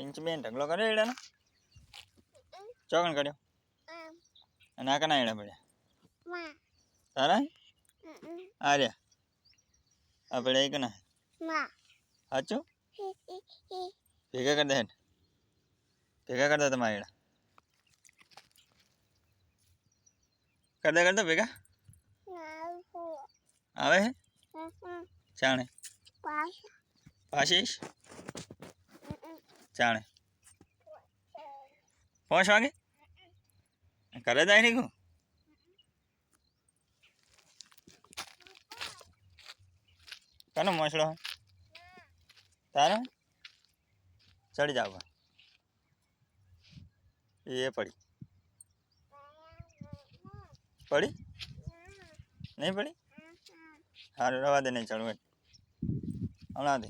inch Ben ढगलो करे एड़ा ना चौकन कर्यो અને આ કના એડા પડ્યા તારા આ રહ્યા આ પડ્યા એ કના સાચું ભેગા કરી દે હેડ ભેગા કરતા તમારા એડા કરતા ભેગા આવે હે ચાણે પાશીશ ચાણે 5 વાગે કરે જાય નહીં કહું કનો મોસડો તારો ચડી જાવ એ પડી પડી નહીં પડી સારું રવા દે નહીં ચડવું હમણાં દે